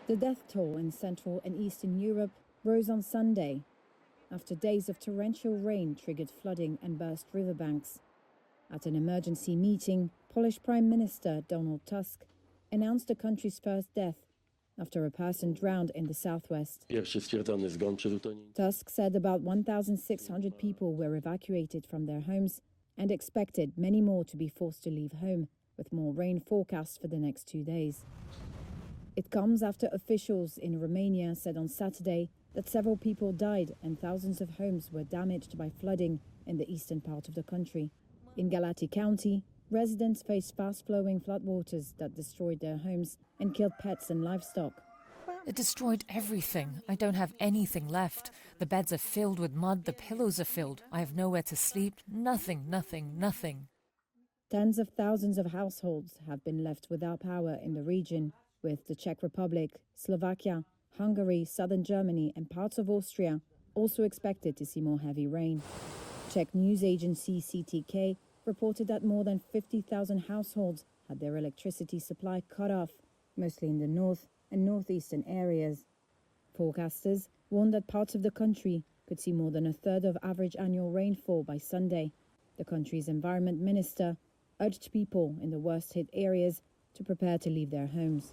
The death toll in Central and Eastern Europe rose on Sunday after days of torrential rain triggered flooding and burst riverbanks. At an emergency meeting, Polish Prime Minister Donald Tusk announced the country's first death after a person drowned in the southwest. Tusk said about 1,600 people were evacuated from their homes and expected many more to be forced to leave home, with more rain forecast for the next 2 days. It comes after officials in Romania said on Saturday that several people died and thousands of homes were damaged by flooding in the eastern part of the country. In Galați County, residents faced fast-flowing floodwaters that destroyed their homes and killed pets and livestock. It destroyed everything. I don't have anything left. The beds are filled with mud, the pillows are filled. I have nowhere to sleep. Nothing. Tens of thousands of households have been left without power in the region, with the Czech Republic, Slovakia, Hungary, southern Germany and parts of Austria also expected to see more heavy rain. Czech news agency CTK reported that more than 50,000 households had their electricity supply cut off, mostly in the north and northeastern areas. Forecasters warned that parts of the country could see more than a third of average annual rainfall by Sunday. The country's environment minister urged people in the worst-hit areas to prepare to leave their homes.